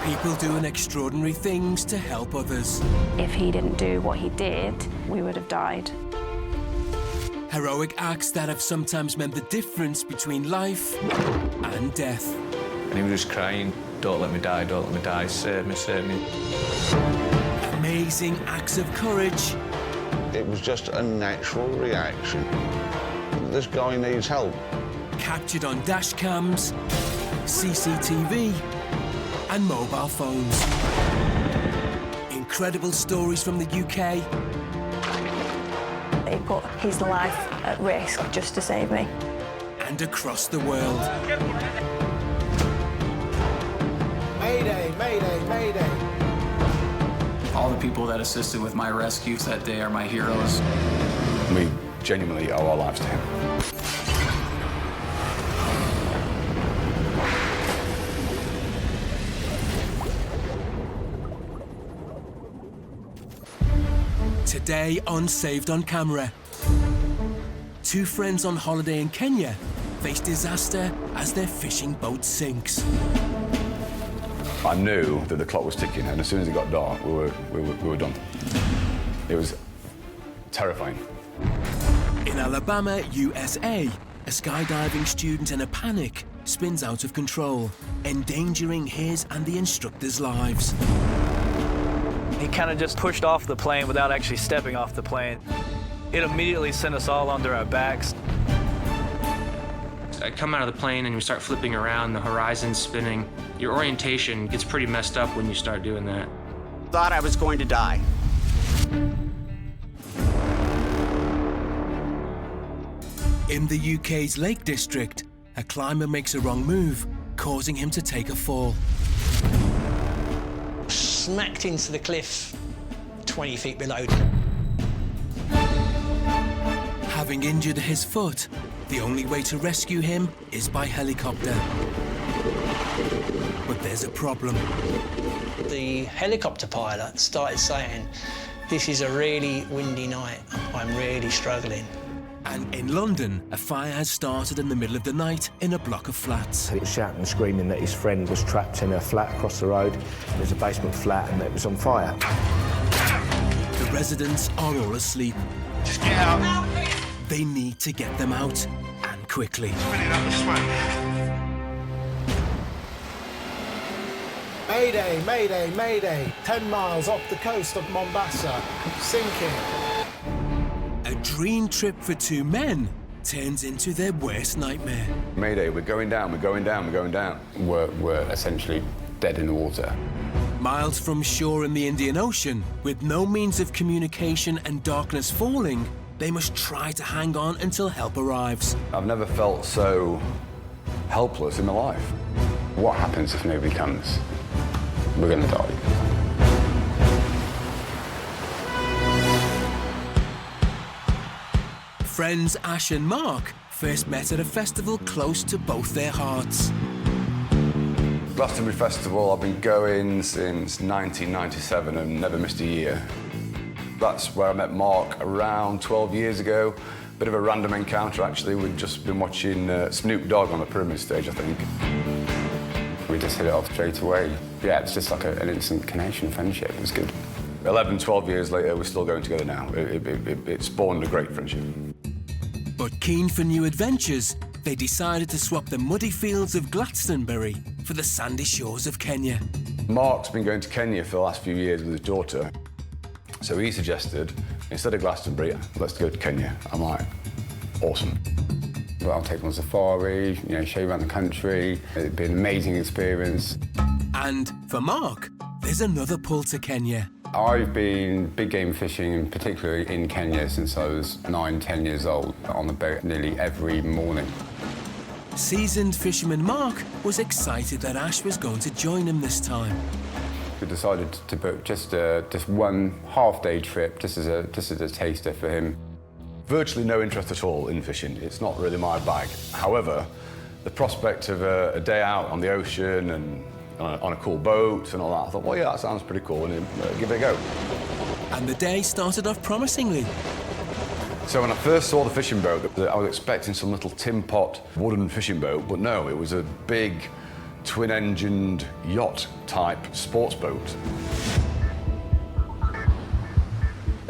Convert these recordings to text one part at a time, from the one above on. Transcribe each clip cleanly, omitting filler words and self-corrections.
People doing extraordinary things to help others. If he didn't do what he did, we would have died. Heroic acts that have sometimes meant the difference between life and death. And he was just crying, "Don't let me die, don't let me die, save me, save me." Amazing acts of courage. It was just a natural reaction. This guy needs help. Captured on dash cams, CCTV, and mobile phones. Incredible stories from the UK. He put his life at risk just to save me. And across the world. Mayday, mayday, mayday. All the people that assisted with my rescues that day are my heroes. We genuinely owe our lives to him. Today on Saved on Camera. Two friends on holiday in Kenya face disaster as their fishing boat sinks. I knew that the clock was ticking, and as soon as it got dark, we were done. It was terrifying. In Alabama, USA, a skydiving student in a panic spins out of control, endangering his and the instructor's lives. He kind of just pushed off the plane without actually stepping off the plane. It immediately sent us all onto our backs. I come out of the plane and we start flipping around, the horizon's spinning. Your orientation gets pretty messed up when you start doing that. Thought I was going to die. In the UK's Lake District, a climber makes a wrong move, causing him to take a fall. Smacked into the cliff 20 feet below. Having injured his foot, the only way to rescue him is by helicopter. But there's a problem. The helicopter pilot started saying, "This is a really windy night. I'm really struggling." And in London, a fire has started in the middle of the night in a block of flats. He was shouting and screaming that his friend was trapped in a flat across the road. It was a basement flat and it was on fire. The residents are all asleep. Just get out. They need to get them out, and quickly. Mayday, mayday, mayday. 10 miles off the coast of Mombasa, sinking. A dream trip for two men turns into their worst nightmare. Mayday, we're going down, we're going down, we're going down. We're essentially dead in the water. Miles from shore in the Indian Ocean, with no means of communication and darkness falling, they must try to hang on until help arrives. I've never felt so helpless in my life. What happens if nobody comes? We're going to die. Friends Ash and Mark first met at a festival close to both their hearts. Glastonbury Festival, I've been going since 1997 and never missed a year. That's where I met Mark around 12 years ago. Bit of a random encounter, actually. We'd just been watching Snoop Dogg on the pyramid stage, I think. We just hit it off straight away. Yeah, it's just like an instant connection, friendship. It was good. 11, 12 years later, we're still going together now. It spawned a great friendship. But keen for new adventures, they decided to swap the muddy fields of Glastonbury for the sandy shores of Kenya. Mark's been going to Kenya for the last few years with his daughter. So he suggested, instead of Glastonbury, let's go to Kenya. I'm like, awesome. Well, I'll take them on safari, show you around the country. It'd be an amazing experience. And for Mark, there's another pull to Kenya. I've been big game fishing, and particularly in Kenya, since I was 9, 10 years old, on the boat nearly every morning. Seasoned fisherman Mark was excited that Ash was going to join him this time. We decided to book just one half-day trip, just as a taster for him. Virtually no interest at all in fishing. It's not really my bag. However, the prospect of a day out on the ocean and on a cool boat and all that, I thought, well, yeah, that sounds pretty cool, and give it a go. And the day started off promisingly. So when I first saw the fishing boat, I was expecting some little tin pot wooden fishing boat, but no, it was a big twin-engined yacht-type sports boat.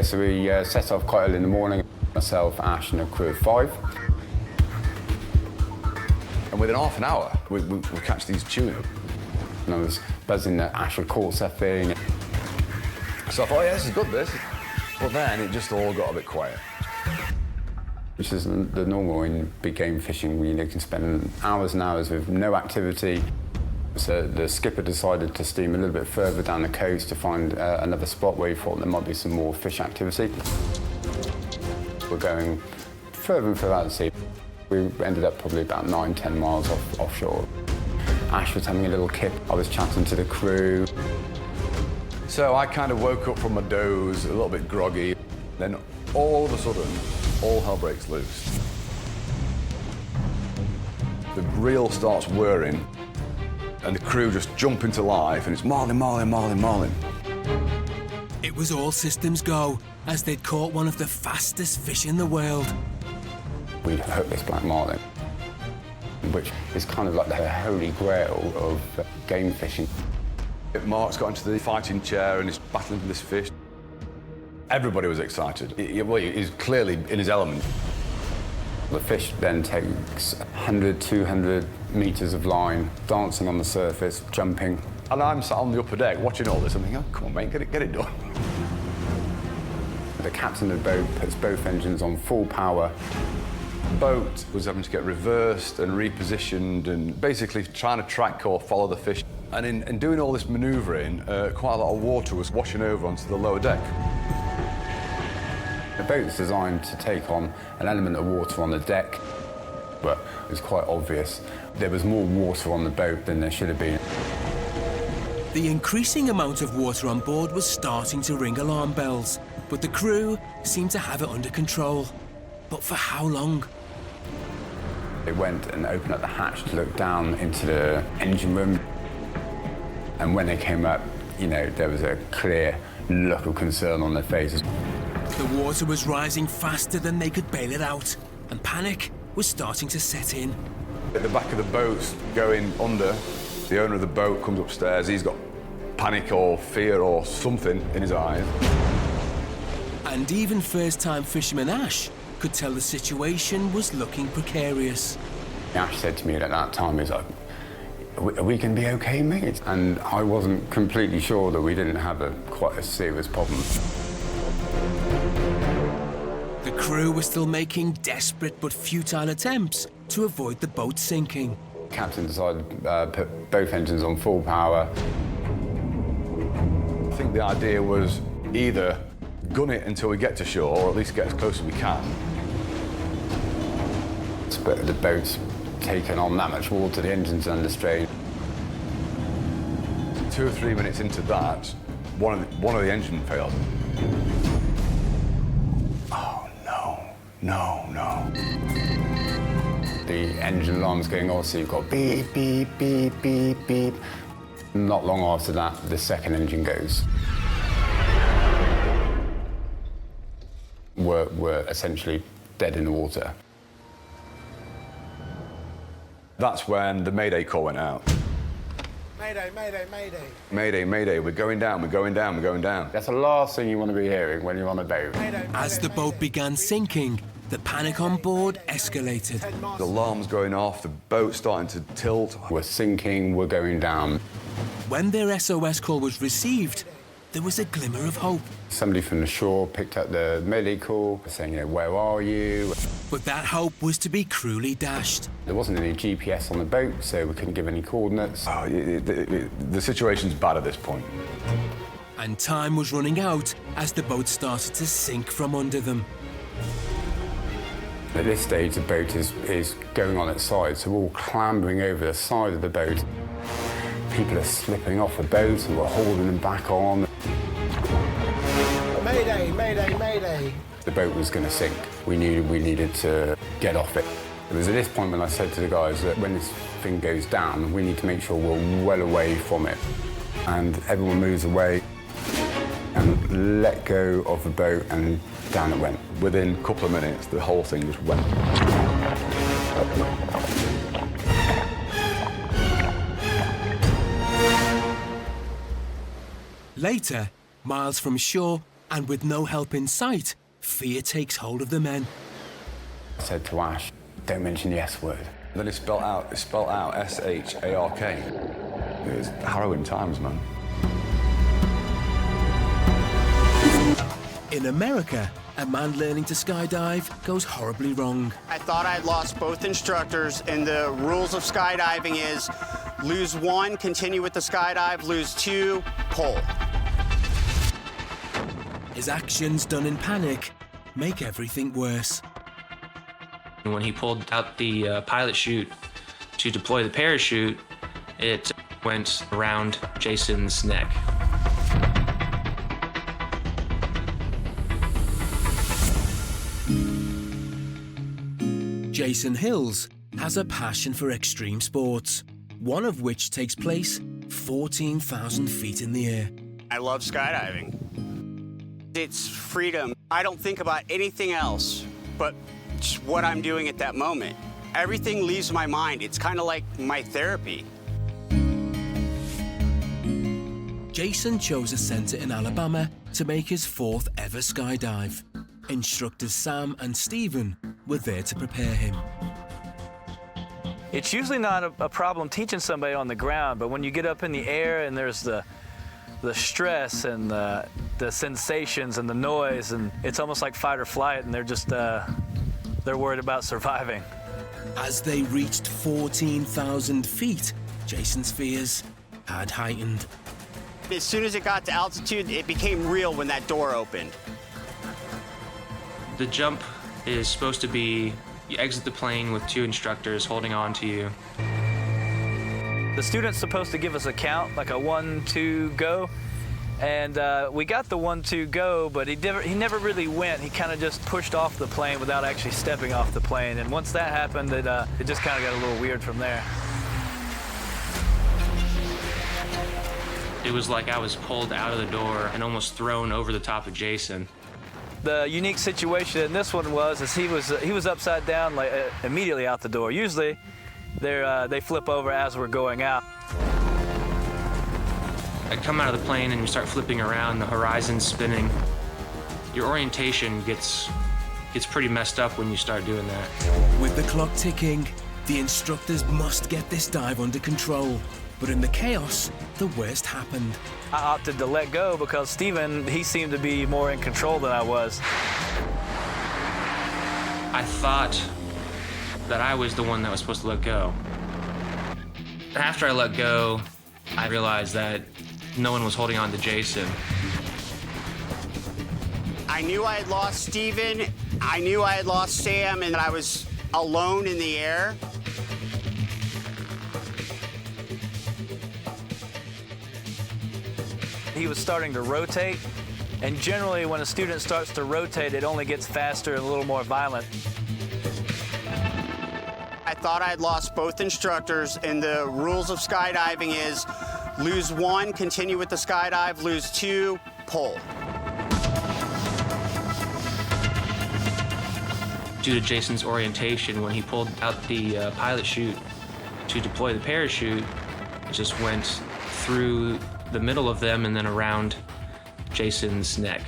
So we set off quite early in the morning, myself, Ash and a crew of 5. And within half an hour, we catch these tuna. And I was buzzing that Ash had caught something. So I thought, yeah, this is good, this. But then it just all got a bit quiet. Which is the normal in big game fishing, where you can spend hours and hours with no activity. So the skipper decided to steam a little bit further down the coast to find another spot where he thought there might be some more fish activity. We're going further and further out to sea. We ended up probably about 9-10 miles offshore. Ash was having a little kip. I was chatting to the crew. So I kind of woke up from my doze, a little bit groggy. Then all of a sudden, all hell breaks loose. The reel starts whirring, and the crew just jump into life, and it's marlin, marlin, marlin, marlin. It was all systems go, as they'd caught one of the fastest fish in the world. We'd hooked this black marlin, which is kind of like the holy grail of game fishing. Mark's got into the fighting chair and he's battling for this fish. Everybody was excited. He's clearly in his element. The fish then takes 100, 200 metres of line, dancing on the surface, jumping. And I'm sat on the upper deck watching all this. I'm thinking, oh, come on, mate, get it done. The captain of the boat puts both engines on full power. The boat was having to get reversed and repositioned and basically trying to track or follow the fish. And in doing all this manoeuvring, quite a lot of water was washing over onto the lower deck. The boat's designed to take on an element of water on the deck, but it was quite obvious there was more water on the boat than there should have been. The increasing amount of water on board was starting to ring alarm bells, but the crew seemed to have it under control. But for how long? They went and opened up the hatch to look down into the engine room. And when they came up, you know, there was a clear look of concern on their faces. The water was rising faster than they could bail it out, and panic was starting to set in. At the back of the boat's going under. The owner of the boat comes upstairs. He's got panic or fear or something in his eyes. And even first-time fisherman Ash could tell the situation was looking precarious. Ash said to me at that time, he's like, are we going to be okay, mate? And I wasn't completely sure that we didn't have quite a serious problem. The crew were still making desperate but futile attempts to avoid the boat sinking. The captain decided to put both engines on full power. I think the idea was either gun it until we get to shore, or at least get as close as we can. But the boat's taken on that much water, the engine's under strain. 2 or 3 minutes into that, one of the engine failed. Oh, no. The engine alarm's going off, so you've got beep, beep, beep, beep, beep. Not long after that, the second engine goes. We're essentially dead in the water. That's when the Mayday call went out. Mayday, mayday, mayday. Mayday, mayday, we're going down, we're going down, we're going down. That's the last thing you want to be hearing when you're on a boat. Mayday, mayday, As the boat began sinking, the panic on board escalated. The alarm's going off, the boat's starting to tilt. We're sinking, we're going down. When their SOS call was received, there was a glimmer of hope. Somebody from the shore picked up the Mayday call, saying, you know, where are you? But that hope was to be cruelly dashed. There wasn't any GPS on the boat, so we couldn't give any coordinates. Oh, the situation's bad at this point. And time was running out as the boat started to sink from under them. At this stage, the boat is going on its side, so we're all clambering over the side of the boat. People are slipping off the boat and we're holding them back on. Mayday, mayday, mayday. The boat was going to sink. We knew we needed to get off it. It was at this point when I said to the guys that when this thing goes down, we need to make sure we're well away from it. And everyone moves away and let go of the boat, and down it went. Within a couple of minutes, the whole thing just went. Later, miles from shore and with no help in sight, fear takes hold of the men. I said to Ash, don't mention the S word. Then it's spelled out S-H-A-R-K. It was harrowing times, man. In America, a man learning to skydive goes horribly wrong. I thought I'd lost both instructors, and the rules of skydiving is lose one, continue with the skydive, lose two, pull. His actions done in panic make everything worse. When he pulled out the pilot chute to deploy the parachute, it went around Jason's neck. Jason Hills has a passion for extreme sports, one of which takes place 14,000 feet in the air. I love skydiving. It's freedom. I don't think about anything else but just what I'm doing at that moment. Everything leaves my mind. It's kind of like my therapy. Jason chose a center in Alabama to make his 4th ever skydive. Instructors Sam and Stephen were there to prepare him. It's usually not a problem teaching somebody on the ground, but when you get up in the air and there's the stress and the sensations and the noise, and it's almost like fight or flight, and they're just they're worried about surviving. As they reached 14,000 feet, Jason's fears had heightened. As soon as it got to altitude, it became real when that door opened. The jump is supposed to be, you exit the plane with 2 instructors holding on to you. The student's supposed to give us a count, like a 1, 2, go. And we got the 1, 2, go, but he never really went. He kind of just pushed off the plane without actually stepping off the plane. And once that happened, it just kind of got a little weird from there. It was like I was pulled out of the door and almost thrown over the top of Jason. The unique situation in this one is he was upside down like immediately out the door. Usually, they flip over as we're going out. I come out of the plane and you start flipping around, the horizon's spinning. Your orientation gets pretty messed up when you start doing that. With the clock ticking, the instructors must get this dive under control. But in the chaos, the worst happened. I opted to let go because Stephen, he seemed to be more in control than I was. I thought that I was the one that was supposed to let go. After I let go, I realized that no one was holding on to Jason. I knew I had lost Stephen, I knew I had lost Sam, and I was alone in the air. He was starting to rotate, and generally when a student starts to rotate, it only gets faster and a little more violent. I thought I'd lost both instructors, and the rules of skydiving is lose one, continue with the skydive, lose two, pull. Due to Jason's orientation, when he pulled out the pilot chute to deploy the parachute, it just went through the middle of them and then around Jason's neck.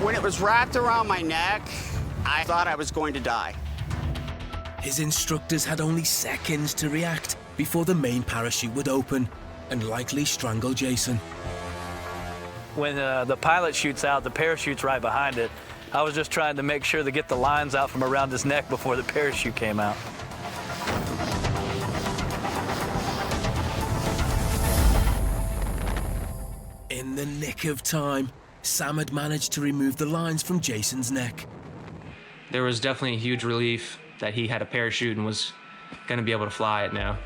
When it was wrapped around my neck, I thought I was going to die. His instructors had only seconds to react before the main parachute would open and likely strangle Jason. When the pilot shoots out, the parachute's right behind it. I was just trying to make sure to get the lines out from around his neck before the parachute came out. In the nick of time, Sam had managed to remove the lines from Jason's neck. There was definitely a huge relief that he had a parachute and was going to be able to fly it now.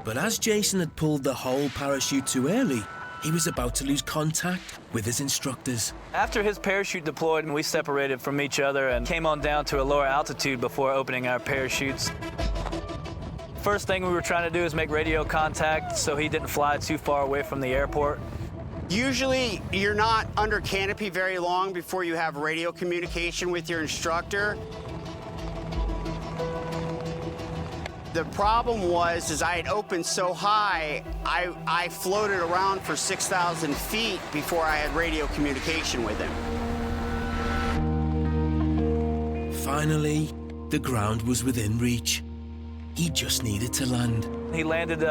But as Jason had pulled the whole parachute too early, he was about to lose contact with his instructors. After his parachute deployed, we separated from each other and came on down to a lower altitude before opening our parachutes. First thing we were trying to do is make radio contact so he didn't fly too far away from the airport. Usually, you're not under canopy very long before you have radio communication with your instructor. The problem was, is I had opened so high, I floated around for 6,000 feet before I had radio communication with him. Finally, the ground was within reach. He just needed to land. He landed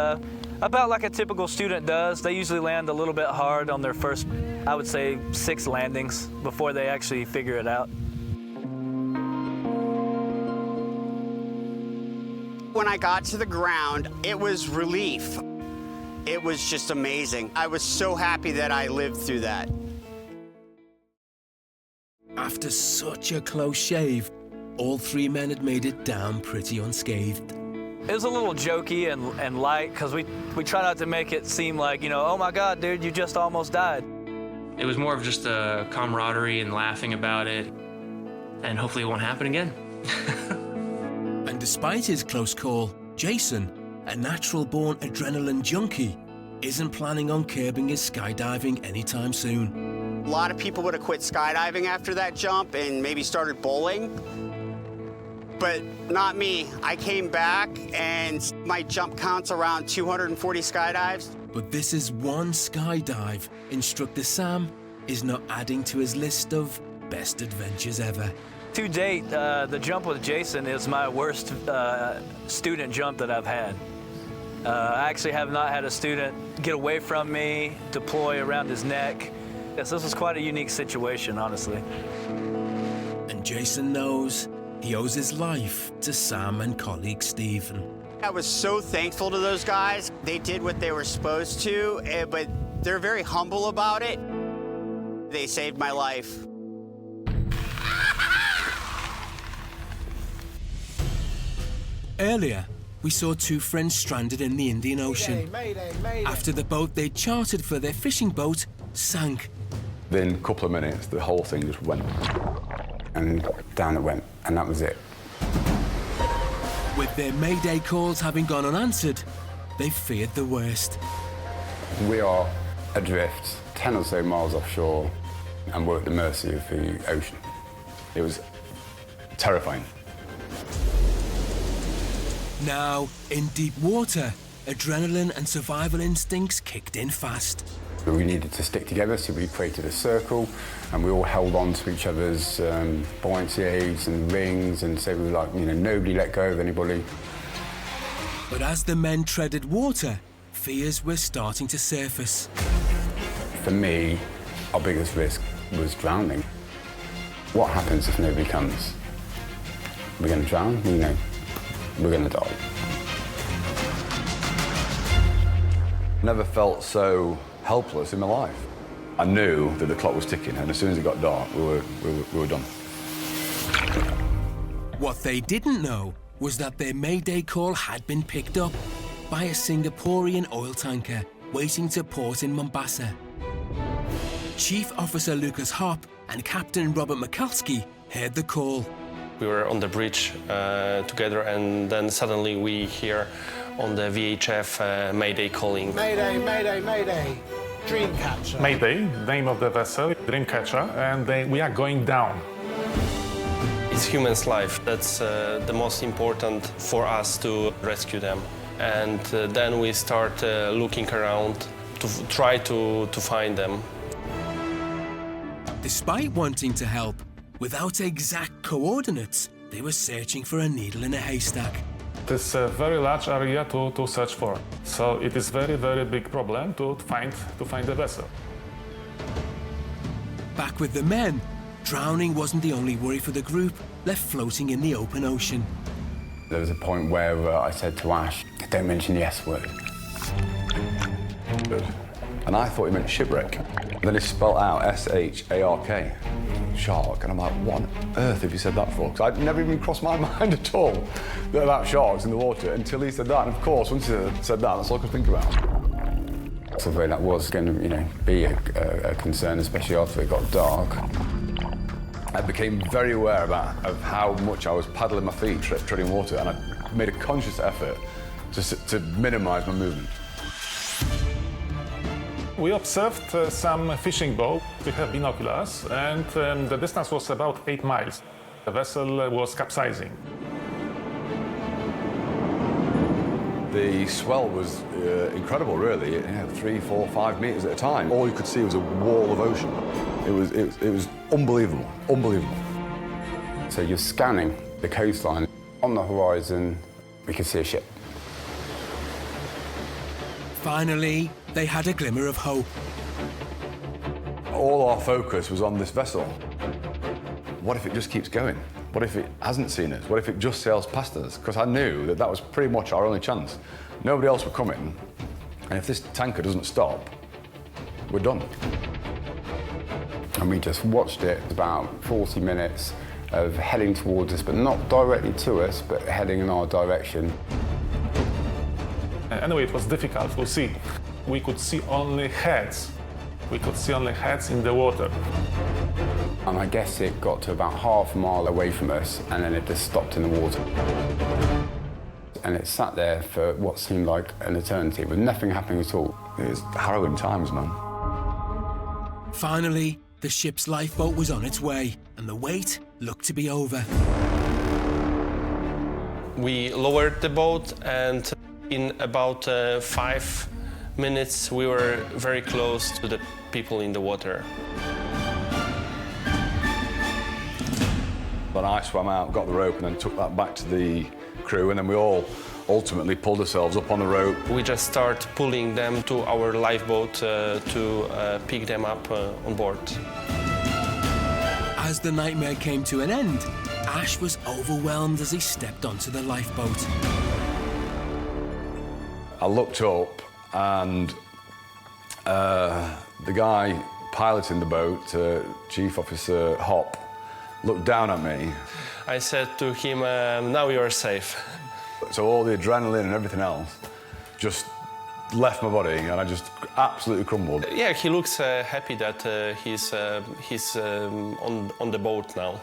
about like a typical student does. They usually land a little bit hard on their first, I would say, 6 landings before they actually figure it out. When I got to the ground, it was relief. It was just amazing. I was so happy that I lived through that. After such a close shave, all 3 men had made it down pretty unscathed. It was a little jokey and light because we try not to make it seem like, you know, oh my God, dude, you just almost died. It was more of just a camaraderie and laughing about it, and hopefully it won't happen again. And despite his close call, Jason, a natural-born adrenaline junkie, isn't planning on curbing his skydiving anytime soon. A lot of people would have quit skydiving after that jump and maybe started bowling. But not me. I came back and my jump count's around 240 skydives. But this is one skydive Instructor Sam is not adding to his list of best adventures ever. To date, the jump with Jason is my worst student jump that I've had. I actually have not had a student get away from me, deploy around his neck. Yes, this was quite a unique situation, honestly. And Jason knows he owes his life to Sam and colleague Stephen. I was so thankful to those guys. They did what they were supposed to, but they're very humble about it. They saved my life. Earlier, we saw 2 friends stranded in the Indian Ocean. Mayday, mayday. After the boat they chartered for their fishing boat sank. Within a couple of minutes, the whole thing just went. And down it went, and that was it. With their mayday calls having gone unanswered, they feared the worst. We are adrift 10 or so miles offshore, and we're at the mercy of the ocean. It was terrifying. Now, in deep water, adrenaline and survival instincts kicked in fast. We needed to stick together, so we created a circle, and we all held on to each other's buoyancy aids and rings, and so we were like, you know, nobody let go of anybody. But as the men treaded water, fears were starting to surface. For me, our biggest risk was drowning. What happens if nobody comes? We're going to drown? You know, we're going to die. Never felt so helpless in my life. I knew that the clock was ticking, and as soon as it got dark, we were done. What they didn't know was that their mayday call had been picked up by a Singaporean oil tanker waiting to port in Mombasa. Chief Officer Lucas Hopp and Captain Robert Mikalski heard the call. We were on the bridge together, and then suddenly we hear on the VHF Mayday calling. Mayday, mayday, mayday. Dreamcatcher. Mayday, name of the vessel, Dreamcatcher, and we are going down. It's human's life. That's the most important for us to rescue them. And then we start looking around to try to find them. Despite wanting to help, without exact coordinates, they were searching for a needle in a haystack. It's a very large area to search for. So it is very, very big problem to find the vessel. Back with the men, drowning wasn't the only worry for the group left floating in the open ocean. There was a point where I said to Ash, don't mention the S word. And I thought he meant shipwreck. And then he spelled out S-H-A-R-K, shark. And I'm like, what on earth have you said that for? Because I'd never even crossed my mind at all about sharks in the water until he said that. And of course, once he said that, that's all I could think about. So that was going to, you know, be a concern, especially after it got dark. I became very aware of how much I was paddling my feet, treading water, and I made a conscious effort to minimize my movement. We observed some fishing boats. We have binoculars, and the distance was about 8 miles. The vessel was capsizing. The swell was incredible, really. 3, 4, 5 metres at a time. All you could see was a wall of ocean. It was unbelievable, unbelievable. So you're scanning the coastline. On the horizon, we could see a ship. Finally, they had a glimmer of hope. All our focus was on this vessel. What if it just keeps going? What if it hasn't seen us? What if it just sails past us? Because I knew that that was pretty much our only chance. Nobody else would come in, and if this tanker doesn't stop, we're done. And we just watched it about 40 minutes of heading towards us, but not directly to us, but heading in our direction. Anyway, it was difficult to see. We could see only heads. We could see only heads in the water. And I guess it got to about half a mile away from us, and then it just stopped in the water. And it sat there for what seemed like an eternity, with nothing happening at all. It was harrowing times, man. Finally, the ship's lifeboat was on its way, and the wait looked to be over. We lowered the boat, and in about 5 minutes, we were very close to the people in the water. Then I swam out, got the rope, and then took that back to the crew, and then we all ultimately pulled ourselves up on the rope. We just start pulling them to our lifeboat to pick them up on board. As the nightmare came to an end, Ash was overwhelmed as he stepped onto the lifeboat. I looked up, and the guy piloting the boat, Chief Officer Hop, looked down at me. I said to him, now you're safe. So all the adrenaline and everything else just left my body, and I just absolutely crumbled. Yeah, he looks happy that he's on the boat now.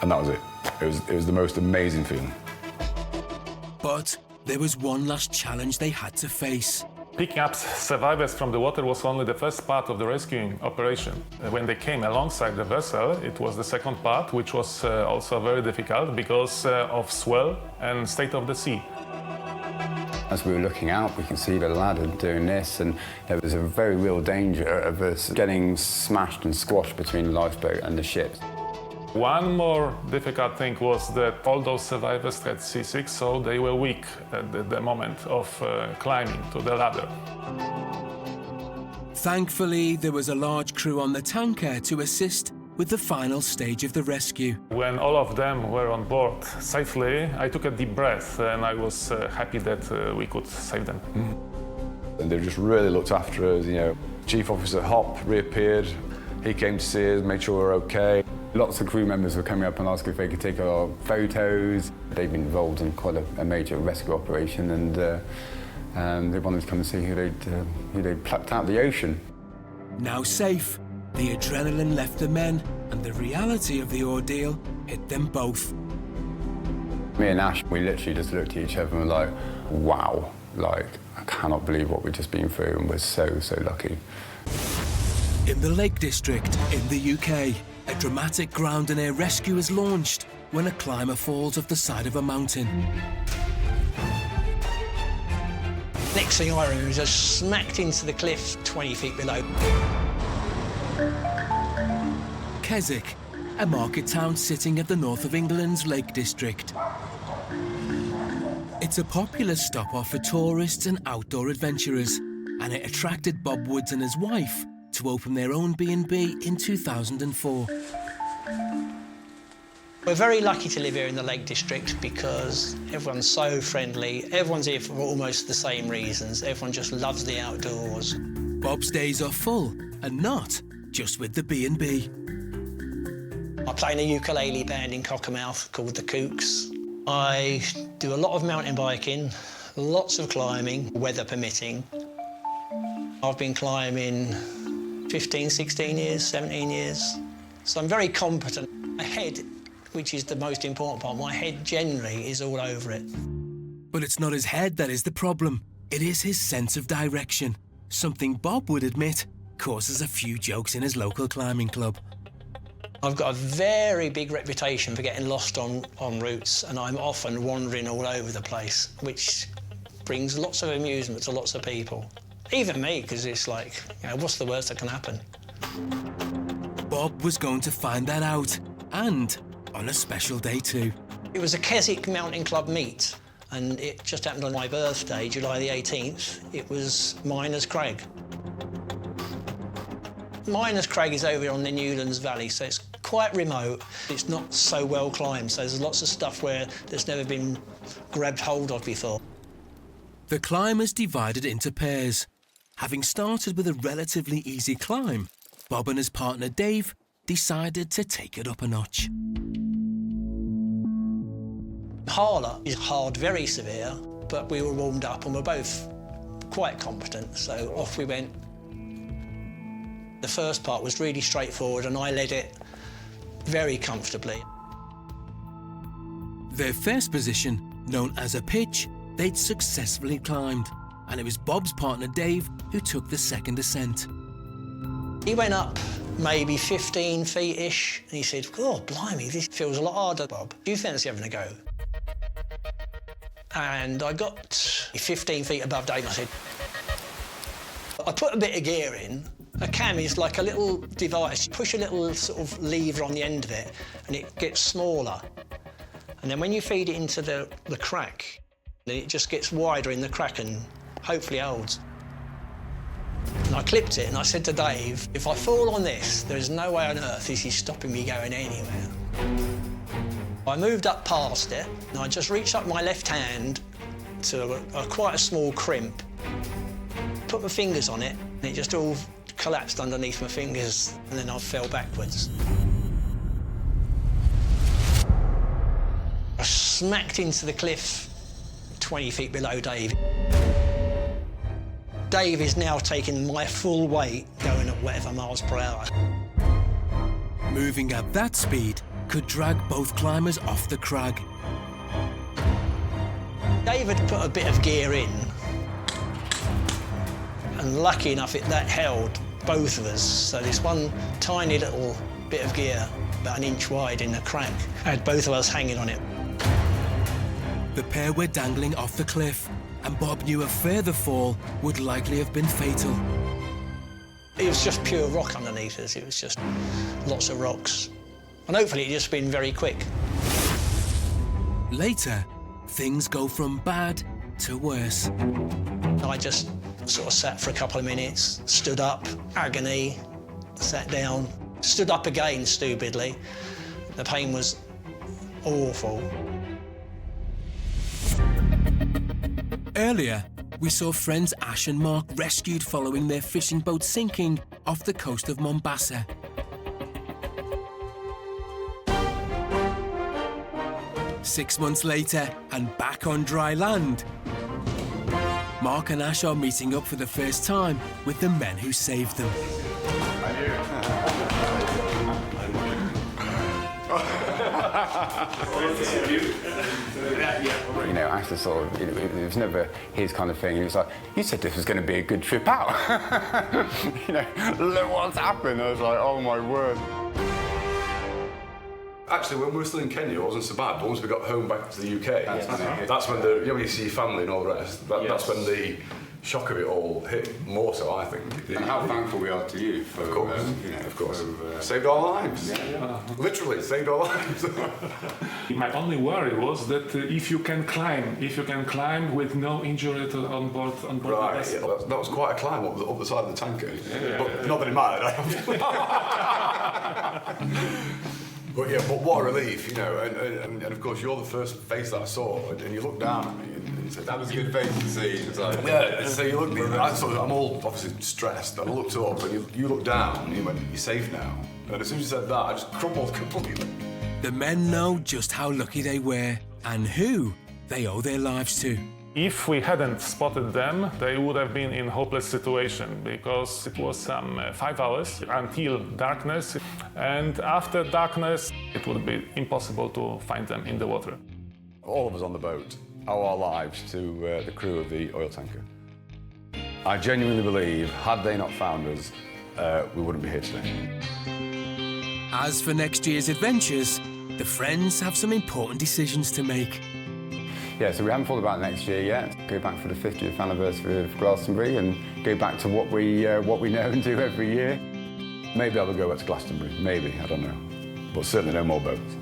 And that was it. It was the most amazing feeling. But there was one last challenge they had to face. Picking up survivors from the water was only the first part of the rescuing operation. When they came alongside the vessel, it was the second part, which was also very difficult because of swell and state of the sea. As we were looking out, we could see the ladder doing this, and there was a very real danger of us getting smashed and squashed between the lifeboat and the ship. One more difficult thing was that all those survivors had seasick, so they were weak at the moment of climbing to the ladder. Thankfully, there was a large crew on the tanker to assist with the final stage of the rescue. When all of them were on board safely, I took a deep breath, and I was happy that we could save them. And they just really looked after us, you know. Chief Officer Hop reappeared. He came to see us, made sure we were okay. Lots of crew members were coming up and asking if they could take our photos. They've been involved in quite a major rescue operation, and they wanted to come and see who they'd plucked out of the ocean. Now safe, the adrenaline left the men, and the reality of the ordeal hit them both. Me and Ash, we literally just looked at each other and were like, wow, like, I cannot believe what we've just been through, and we're so, so lucky. In the Lake District, in the UK, a dramatic ground and air rescue is launched when a climber falls off the side of a mountain. Next thing I remember, he was just smacked into the cliff 20 feet below. Keswick, a market town sitting at the north of England's Lake District. It's a popular stop-off for tourists and outdoor adventurers, and it attracted Bob Woods and his wife to open their own B&B in 2004. We're very lucky to live here in the Lake District because everyone's so friendly. Everyone's here for almost the same reasons. Everyone just loves the outdoors. Bob's days are full, and not just with the B&B. I play in a ukulele band in Cockermouth called the Kooks. I do a lot of mountain biking, lots of climbing, weather permitting. I've been climbing 15, 16 years, 17 years. So I'm very competent. My head, which is the most important part, my head generally is all over it. But it's not his head that is the problem. It is his sense of direction. Something Bob would admit causes a few jokes in his local climbing club. I've got a very big reputation for getting lost on routes, and I'm often wandering all over the place, which brings lots of amusement to lots of people. Even me, because it's like, you know, what's the worst that can happen? Bob was going to find that out, and on a special day too. It was a Keswick Mountain Club meet, and it just happened on my birthday, July the 18th. It was Miners Crag. Miners Crag is over on the Newlands Valley, so it's quite remote. It's not so well climbed, so there's lots of stuff where there's never been grabbed hold of before. The climbers divided into pairs. Having started with a relatively easy climb, Bob and his partner Dave decided to take it up a notch. Harler is hard, very severe, but we were warmed up and we're both quite competent, so off we went. The first part was really straightforward and I led it very comfortably. Their first position, known as a pitch, they'd successfully climbed, and it was Bob's partner Dave who took the second ascent. He went up maybe 15 feet-ish, and he said, "Oh, blimey, this feels a lot harder, Bob. Do you fancy having a go?" And I got 15 feet above Dave, and I said, I put a bit of gear in. A cam is like a little device. You push a little sort of lever on the end of it, and it gets smaller. And then when you feed it into the crack, then it just gets wider in the crack and hopefully holds. And I clipped it and I said to Dave, if I fall on this, there's no way on earth this is stopping me going anywhere. I moved up past it and I just reached up my left hand to quite a small crimp, put my fingers on it, and it just all collapsed underneath my fingers, and then I fell backwards. I smacked into the cliff 20 feet below Dave. Dave is now taking my full weight, going at whatever miles per hour. Moving at that speed could drag both climbers off the crag. David put a bit of gear in, and lucky enough that held both of us. So this one tiny little bit of gear, about an inch wide in the crack, had both of us hanging on it. The pair were dangling off the cliff, and Bob knew a further fall would likely have been fatal. It was just pure rock underneath us. It was just lots of rocks. And hopefully it just been very quick. Later, things go from bad to worse. I just sort of sat for a couple of minutes, stood up, agony, sat down, stood up again stupidly. The pain was awful. Earlier, we saw friends Ash and Mark rescued following their fishing boat sinking off the coast of Mombasa. Six months later, and back on dry land, Mark and Ash are meeting up for the first time with the men who saved them. You know, Ash was sort of, it was never his kind of thing. He was like, you said this was going to be a good trip out. You know, look what's happened. I was like, oh my word. Actually, when we were still in Kenya, it wasn't so bad. Once we got home back to the UK, that's when when you see your family and all the rest, that's when the shock of it all hit more so, I think. And how thankful we are to you for, of course, of course. Saved our lives. Yeah. Literally, saved our lives. My only worry was that if you can climb with no injury on board right, the vessel. Yeah, that was quite a climb up the side of the tanker. Yeah. But not that it mattered. But yeah, but what a relief, you know, and of course you're the first face that I saw, and you look down at me and you said, that was a good face to see. Like, yeah, so you look, I'm all obviously stressed, and I looked up and you looked down and you went, you're safe now. And as soon as you said that, I just crumbled completely. The men know just how lucky they were and who they owe their lives to. If we hadn't spotted them, they would have been in a hopeless situation because it was some 5 hours until darkness, and after darkness it would be impossible to find them in the water. All of us on the boat owe our lives to the crew of the oil tanker. I genuinely believe, had they not found us, we wouldn't be here today. As for next year's adventures, the friends have some important decisions to make. Yeah, so we haven't thought about next year yet. go back for the 50th anniversary of Glastonbury and go back to what we know and do every year. Maybe I will go back to Glastonbury, maybe, I don't know. But certainly no more boats.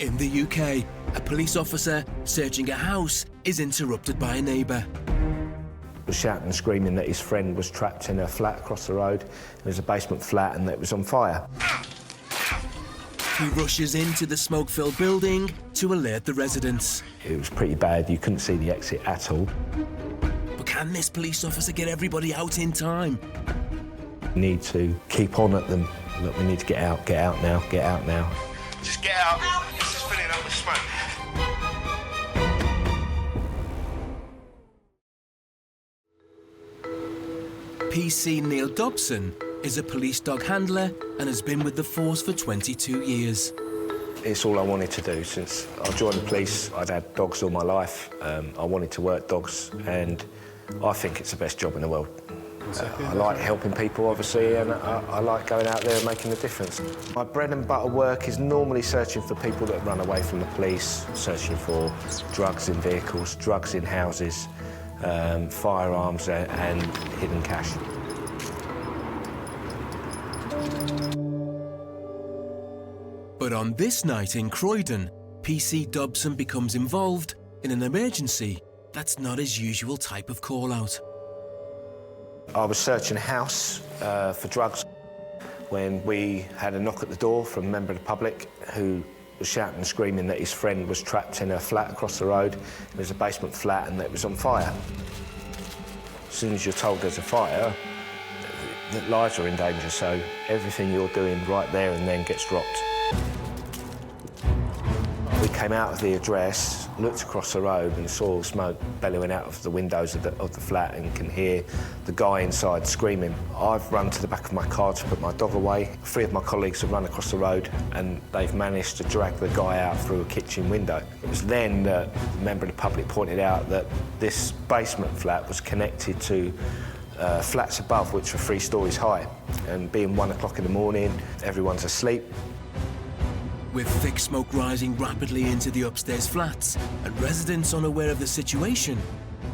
In the UK, a police officer searching a house is interrupted by a neighbour. He was shouting and screaming that his friend was trapped in a flat across the road. It was a basement flat and that it was on fire. He rushes into the smoke-filled building to alert the residents. It was pretty bad. You couldn't see the exit at all. But can this police officer get everybody out in time? We need to keep on at them. Look, we need to get out now, get out now. Just get out. It's just filling up with smoke. PC Neil Dobson is a police dog handler and has been with the force for 22 years. It's all I wanted to do since I joined the police. I'd had dogs all my life. I wanted to work dogs, and I think it's the best job in the world. I like helping people, obviously, and I like going out there and making a difference. My bread and butter work is normally searching for people that run away from the police, searching for drugs in vehicles, drugs in houses, firearms and hidden cash. But on this night in Croydon, PC Dobson becomes involved in an emergency that's not his usual type of call-out. I was searching a house for drugs when we had a knock at the door from a member of the public who was shouting and screaming that his friend was trapped in a flat across the road. It was a basement flat and that it was on fire. As soon as you're told there's a fire, the lives are in danger, so everything you're doing right there and then gets dropped. We came out of the address, looked across the road and saw smoke bellowing out of the windows of the flat and can hear the guy inside screaming. I've run to the back of my car to put my dog away. 3 of my colleagues have run across the road and they've managed to drag the guy out through a kitchen window. It was then that a member of the public pointed out that this basement flat was connected to flats above, which were 3 stories high. And being 1 o'clock in the morning, everyone's asleep. With thick smoke rising rapidly into the upstairs flats and residents unaware of the situation,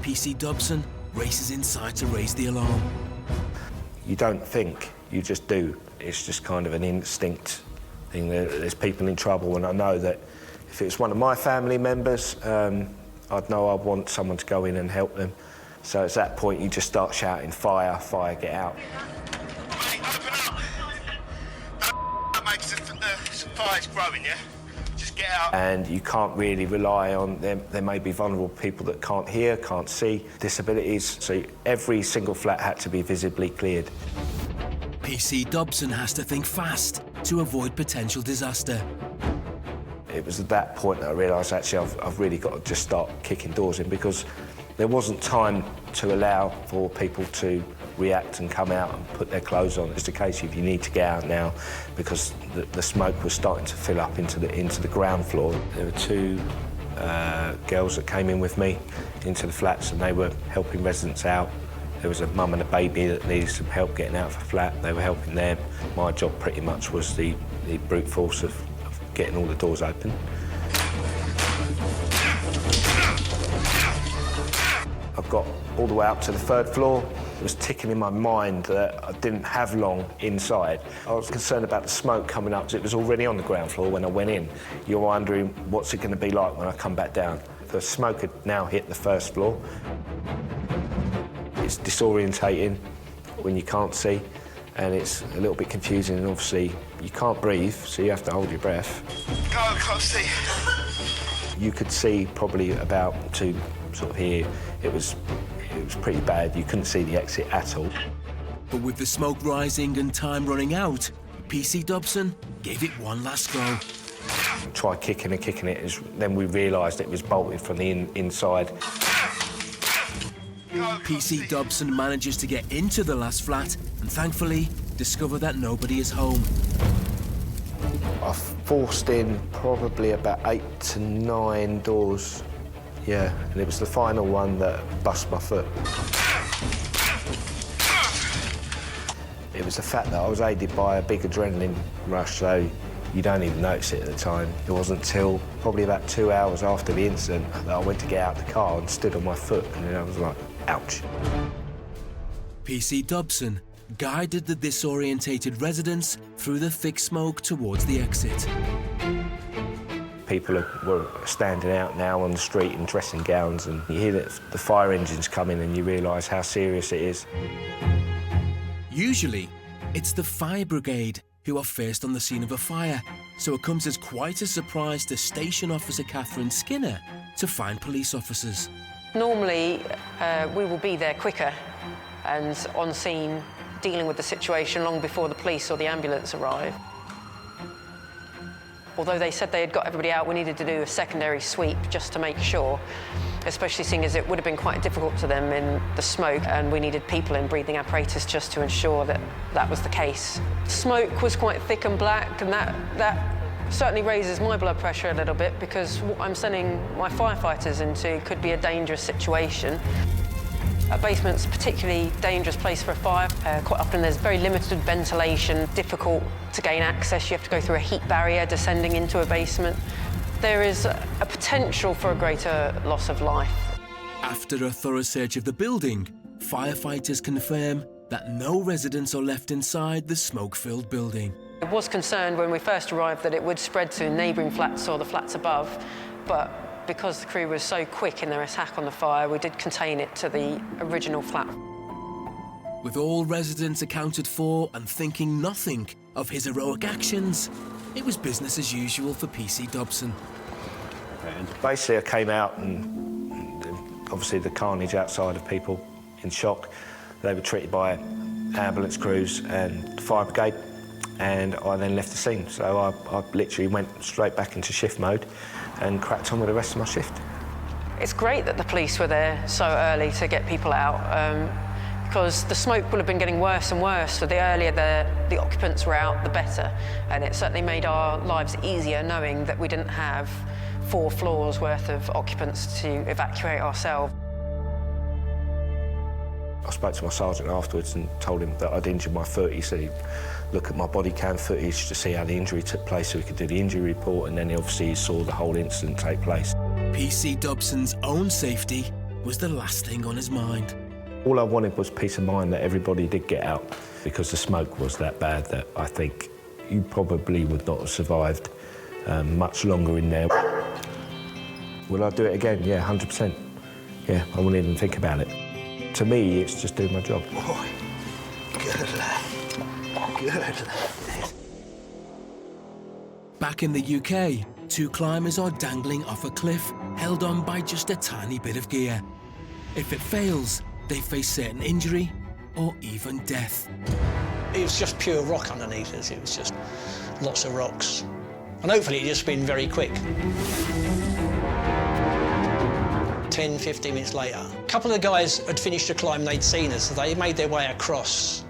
PC Dobson races inside to raise the alarm. You don't think, you just do. It's just kind of an instinct thing. There's people in trouble, and I know that if it was one of my family members, I'd know I'd want someone to go in and help them. So at that point, you just start shouting, fire, fire, get out. Fire's growing, yeah? Just get out. And you can't really rely on them. There may be vulnerable people that can't hear, can't see, disabilities. So every single flat had to be visibly cleared. PC Dobson has to think fast to avoid potential disaster. It was at that point that I realised, actually, I've really got to just start kicking doors in, because there wasn't time to allow for people to react and come out and put their clothes on. It's a case of you need to get out now, because the smoke was starting to fill up into the ground floor. There were 2 girls that came in with me into the flats, and they were helping residents out. There was a mum and a baby that needed some help getting out of the flat. They were helping them. My job pretty much was the brute force of getting all the doors open. I got all the way up to the 3rd floor. It was ticking in my mind that I didn't have long inside. I was concerned about the smoke coming up, because it was already on the ground floor when I went in. You're wondering, what's it going to be like when I come back down? The smoke had now hit the 1st floor. It's disorientating when you can't see, and it's a little bit confusing, and obviously you can't breathe, so you have to hold your breath. Go, I can't see. You could see probably about to sort of here. It was pretty bad. You couldn't see the exit at all. But with the smoke rising and time running out, PC Dobson gave it one last go. Tried kicking it, then we realised it was bolted from the inside. PC Dobson manages to get into the last flat and thankfully discover that nobody is home. I forced in probably about 8 to 9 doors. Yeah, and it was the final one that bust my foot. It was the fact that I was aided by a big adrenaline rush, so You don't even notice it at the time. It wasn't till probably about 2 hours after the incident that I went to get out the car and stood on my foot, and then I was like, ouch. PC Dobson guided the disorientated residents through the thick smoke towards the exit. People were standing out now on the street in dressing gowns, and you hear the fire engines coming and you realise how serious it is. Usually, it's the fire brigade who are first on the scene of a fire, so it comes as quite a surprise to Station Officer Catherine Skinner to find police officers. Normally, we will be there quicker and on scene dealing with the situation long before the police or the ambulance arrive. Although they said they had got everybody out, we needed to do a secondary sweep just to make sure, especially seeing as it would have been quite difficult to them in the smoke, and we needed people in breathing apparatus just to ensure that that was the case. Smoke was quite thick and black, and that certainly raises my blood pressure a little bit, because what I'm sending my firefighters into could be a dangerous situation. A basement's a particularly dangerous place for a fire. Quite often there's very limited ventilation, difficult to gain access. You have to go through a heat barrier descending into a basement. There is a potential for a greater loss of life. After a thorough search of the building, firefighters confirm that no residents are left inside the smoke-filled building. I was concerned when we first arrived that it would spread to neighbouring flats or the flats above, but because the crew was so quick in their attack on the fire, we did contain it to the original flat. With all residents accounted for and thinking nothing of his heroic actions, it was business as usual for PC Dobson. Basically, I came out and obviously the carnage outside of people in shock. They were treated by ambulance crews and fire brigade, and I then left the scene. So I literally went straight back into shift mode and cracked on with the rest of my shift. It's great that the police were there so early to get people out, because the smoke would have been getting worse and worse. So the earlier the occupants were out, the better. And it certainly made our lives easier knowing that we didn't have 4 floors worth of occupants to evacuate ourselves. I spoke to my sergeant afterwards and told him that I'd injured my foot. He said he'd look at my body cam footage to see how the injury took place so he could do the injury report, and then obviously he saw the whole incident take place. PC Dobson's own safety was the last thing on his mind. All I wanted was peace of mind that everybody did get out, because the smoke was that bad that I think you probably would not have survived much longer in there. Will I do it again? Yeah, 100%. Yeah, I wouldn't even think about it. To me, it's just doing my job. Boy, good lad. Good lad. Back in the UK, 2 climbers are dangling off a cliff, held on by just a tiny bit of gear. If it fails, they face certain injury or even death. It was just pure rock underneath us. It was just lots of rocks. And hopefully it's just been very quick. 10, 15 minutes later, a couple of the guys had finished the climb, they'd seen us, so they made their way across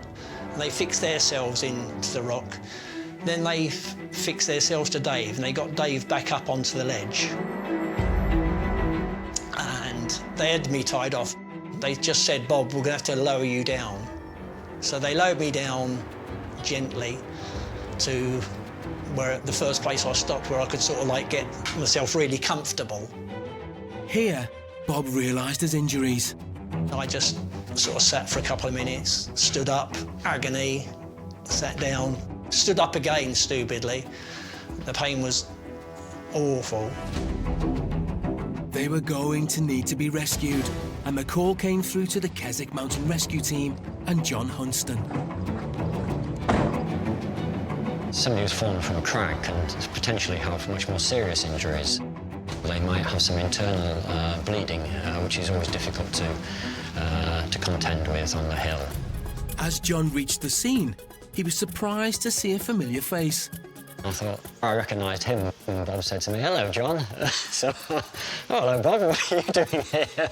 and they fixed themselves into the rock. Then they fixed themselves to Dave, and they got Dave back up onto the ledge. And they had me tied off. They just said, Bob, we're gonna have to lower you down. So they lowered me down gently to where the first place I stopped, where I could sort of like get myself really comfortable. Here, Bob realised his injuries. I just sort of sat for a couple of minutes, stood up, agony, sat down, stood up again stupidly. The pain was awful. They were going to need to be rescued, and the call came through to the Keswick Mountain Rescue Team and John Hunston. Somebody who's fallen from a crack and potentially have much more serious injuries. They might have some internal bleeding, which is always difficult to contend with on the hill. As John reached the scene, he was surprised to see a familiar face. I thought I recognised him, and Bob said to me, "Hello, John." So, "Oh, hello, Bob. What are you doing here?"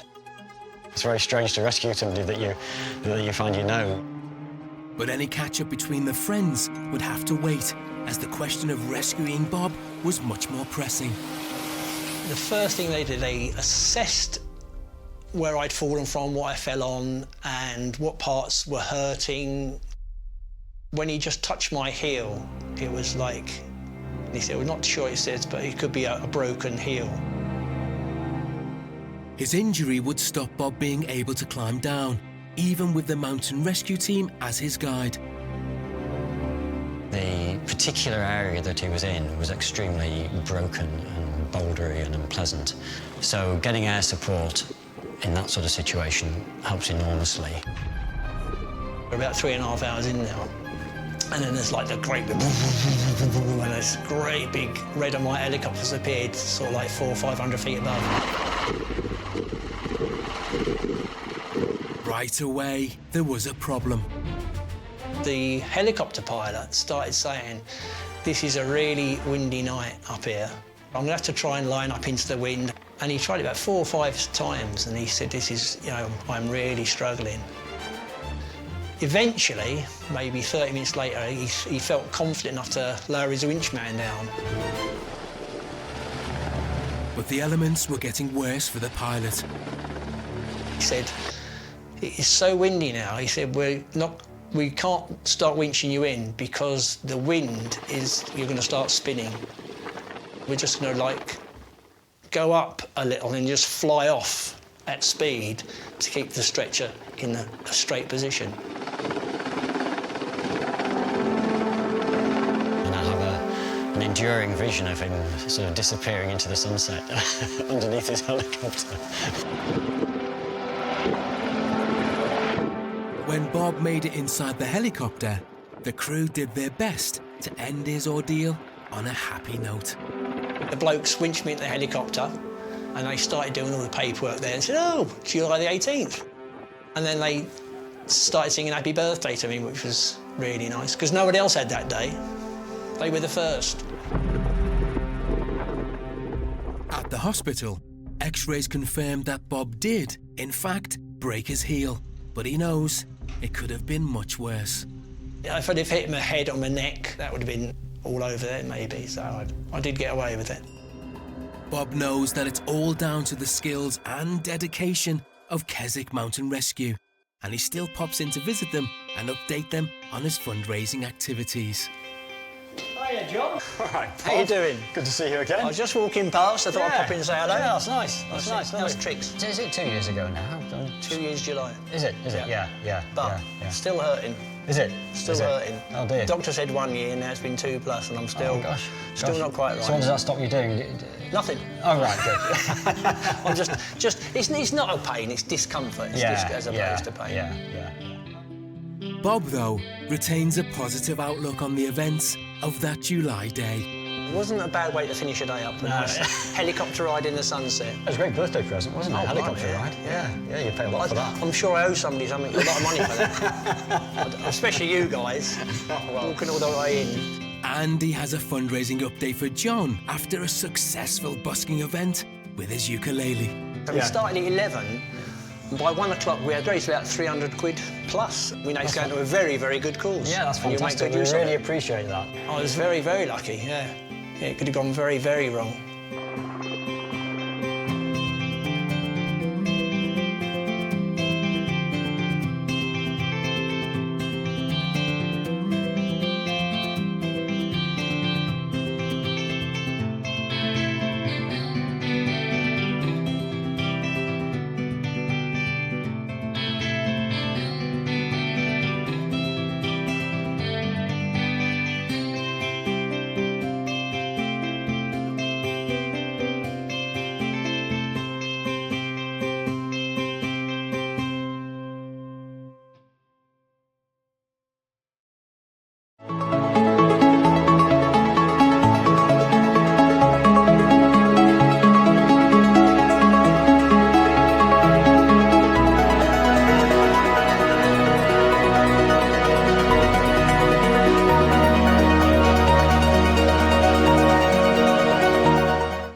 It's very strange to rescue somebody that you find you know. But any catch-up between the friends would have to wait, as the question of rescuing Bob was much more pressing. The first thing they did, they assessed where I'd fallen from, what I fell on, and what parts were hurting. When he just touched my heel, it was like He said, we're not sure, it says, but it could be a broken heel. His injury would stop Bob being able to climb down, even with the mountain rescue team as his guide. The particular area that he was in was extremely broken and bouldery and unpleasant. So getting air support in that sort of situation helps enormously. We're about 3.5 hours in now. And then there's like the great big, and this great big red and white helicopters appeared, sort of like 400 or 500 feet above. Right away, there was a problem. The helicopter pilot started saying, this is a really windy night up here. I'm gonna have to try and line up into the wind. And he tried it about 4 or 5 times, and he said, this is, you know, I'm really struggling. Eventually, maybe 30 minutes later, he felt confident enough to lower his winchman down. But the elements were getting worse for the pilot. He said, it's so windy now. He said, we can't start winching you in because the wind is, you're going to start spinning. We're just going to, like, go up a little and just fly off at speed to keep the stretcher in a straight position. And I have an enduring vision of him sort of disappearing into the sunset underneath his helicopter. When Bob made it inside the helicopter, the crew did their best to end his ordeal on a happy note. The blokes winched me into the helicopter, and they started doing all the paperwork there and said, oh, July the 18th. And then they started singing happy birthday to me, which was really nice, because nobody else had that day. They were the first. At the hospital, X-rays confirmed that Bob did, in fact, break his heel. But he knows it could have been much worse. If I'd have hit my head on my neck, that would have been all over there, maybe, so I did get away with it. Bob knows that it's all down to the skills and dedication of Keswick Mountain Rescue, and he still pops in to visit them and update them on his fundraising activities. Hiya, John. All right, How you doing? Good to see you again. I was just walking past, I thought I'd pop in and say hello. Yeah, that's nice. That's nice. How's Tricks? Is it 2 years ago now? 2 years July. Is it? Is it? Yeah. But still hurting. Is it? Still hurting. Oh dear. Doctor said 1 year, now it's been 2+, and I'm still, still not quite right. So what does that stop you doing? Nothing. Oh right, good. I'm just it's not a pain, it's discomfort. It's as opposed to pain. Yeah. Bob, though, retains a positive outlook on the events of that July day. It wasn't a bad way to finish a day up. A nice helicopter ride in the sunset. It was a great birthday present, wasn't it? Oh, Helicopter right, ride. Yeah, you pay a lot for that. I'm sure I owe somebody a lot of money for that. Especially you guys, walking all the way in. And he has a fundraising update for John after a successful busking event with his ukulele. So we started at 11, and by 1 o'clock we had raised about 300 quid plus. We know it's going to a very, very good cause. Yeah, that's fantastic. We We really appreciate that. I was very, very lucky, yeah. It could have gone very, very wrong.